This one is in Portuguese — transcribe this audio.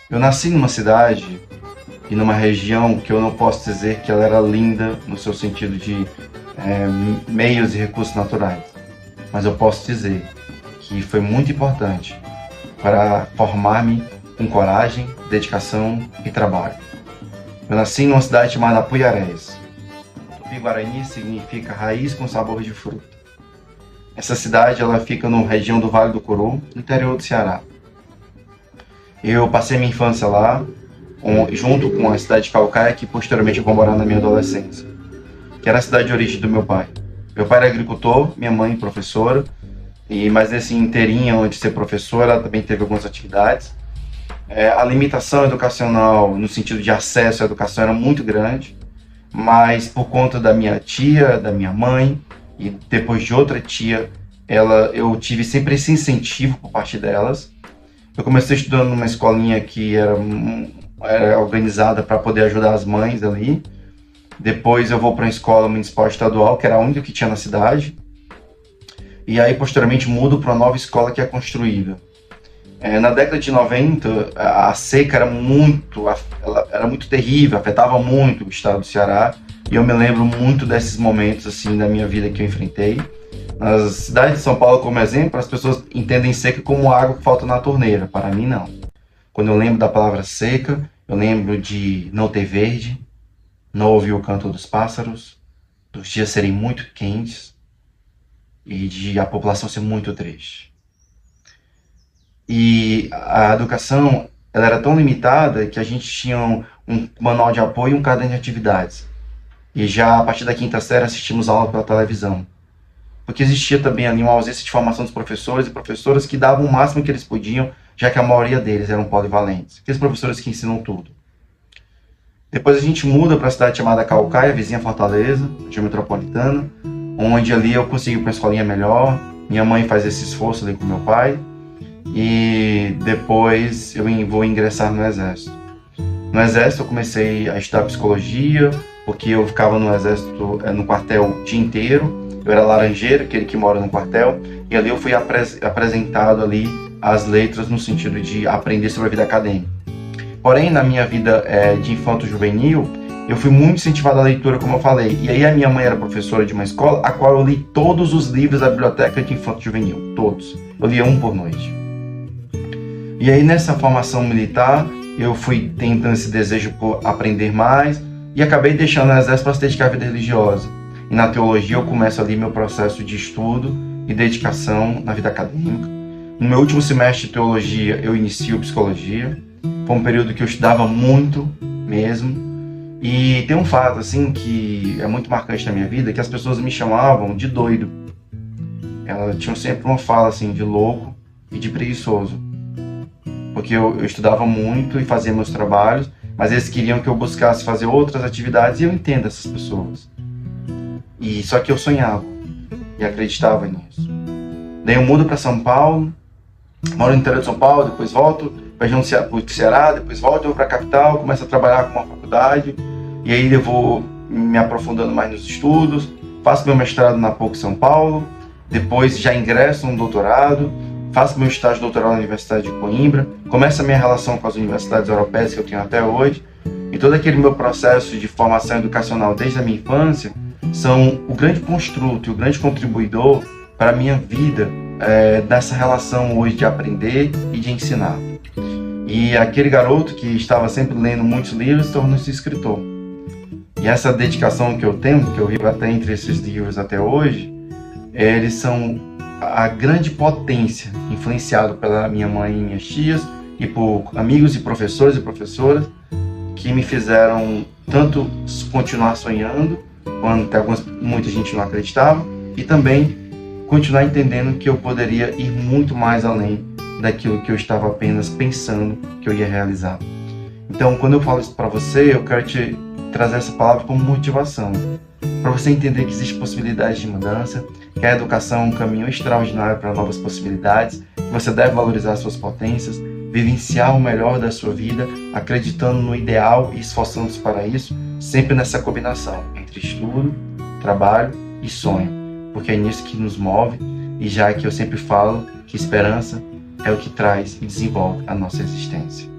Eu nasci numa cidade e numa região que eu não posso dizer que ela era linda no seu sentido de meios e recursos naturais, mas eu posso dizer que foi muito importante para formar-me com coragem, dedicação e trabalho. Eu nasci numa cidade chamada Apuiarés. Tupi-Guarani significa raiz com sabor de fruta. Essa cidade ela fica na região do Vale do Curu, no interior do Ceará. Eu passei minha infância lá, junto com a cidade de Caucaia, que posteriormente eu vou morar na minha adolescência, que era a cidade de origem do meu pai. Meu pai era agricultor, minha mãe professora, mas nesse inteirinho antes de ser professora, ela também teve algumas atividades. A limitação educacional, no sentido de acesso à educação, era muito grande, mas por conta da minha tia, da minha mãe, e depois de outra tia, eu tive sempre esse incentivo por parte delas. Eu comecei estudando numa escolinha que era organizada para poder ajudar as mães ali. Depois eu vou para uma escola municipal estadual, que era a única que tinha na cidade. E aí, posteriormente, mudo para uma nova escola que é construída. Na década de 90, a seca era muito terrível, afetava muito o estado do Ceará. E eu me lembro muito desses momentos assim da minha vida que eu enfrentei. Nas cidades de São Paulo, como exemplo, as pessoas entendem seca como água que falta na torneira. Para mim, não. Quando eu lembro da palavra seca, eu lembro de não ter verde, não ouvir o canto dos pássaros, dos dias serem muito quentes e de a população ser muito triste. E a educação ela era tão limitada que a gente tinha um manual de apoio e um caderno de atividades. E já a partir da quinta série assistimos aula pela televisão. Porque existia também ali uma ausência de formação dos professores e professoras que davam o máximo que eles podiam, já que a maioria deles eram polivalentes. Aqueles professores que ensinam tudo. Depois a gente muda para a cidade chamada Caucaia, vizinha Fortaleza, região metropolitana, onde ali eu consigo ir para uma escolinha melhor. Minha mãe faz esse esforço ali com meu pai. E depois eu vou ingressar no Exército. No Exército eu comecei a estudar psicologia, porque eu ficava no Exército, no quartel o dia inteiro. Eu era laranjeiro, aquele que mora no quartel, e ali eu fui apresentado ali às letras no sentido de aprender sobre a vida acadêmica. Porém, na minha vida de infanto-juvenil, eu fui muito incentivado à leitura, como eu falei. E aí a minha mãe era professora de uma escola, a qual eu li todos os livros da biblioteca de infanto-juvenil, todos. Eu lia um por noite. E aí nessa formação militar, eu fui tentando esse desejo por aprender mais, e acabei deixando o Exército para se dedicar à vida religiosa. E na teologia eu começo ali meu processo de estudo e dedicação na vida acadêmica. No meu último semestre de teologia eu inicio psicologia. Foi um período que eu estudava muito mesmo. E tem um fato assim que é muito marcante na minha vida, que as pessoas me chamavam de doido. Elas tinham sempre uma fala assim de louco e de preguiçoso. Porque eu estudava muito e fazia meus trabalhos, mas eles queriam que eu buscasse fazer outras atividades e eu entendo essas pessoas. E só que eu sonhava e acreditava nisso. Daí eu mudo para São Paulo, moro no interior de São Paulo, depois volto para o Ceará, depois volto, eu vou para a capital, começo a trabalhar com uma faculdade, e aí eu vou me aprofundando mais nos estudos, faço meu mestrado na PUC São Paulo, depois já ingresso no doutorado, faço meu estágio doutoral na Universidade de Coimbra, começo a minha relação com as universidades europeias que eu tenho até hoje, e todo aquele meu processo de formação educacional desde a minha infância são o grande construto e o grande contribuidor para a minha vida dessa relação hoje de aprender e de ensinar. E aquele garoto que estava sempre lendo muitos livros tornou-se escritor. E essa dedicação que eu tenho, que eu vivo até entre esses livros até hoje, eles são a grande potência, influenciado pela minha mãe e minhas tias, e por amigos e professores e professoras, que me fizeram tanto continuar sonhando, quando até muita gente não acreditava, e também continuar entendendo que eu poderia ir muito mais além daquilo que eu estava apenas pensando que eu ia realizar. Então, quando eu falo isso para você, eu quero te trazer essa palavra como motivação, para você entender que existe possibilidade de mudança, que a educação é um caminho extraordinário para novas possibilidades, que você deve valorizar suas potências, vivenciar o melhor da sua vida, acreditando no ideal e esforçando-se para isso, sempre nessa combinação entre estudo, trabalho e sonho, porque é nisso que nos move, e já que eu sempre falo que esperança é o que traz e desenvolve a nossa existência.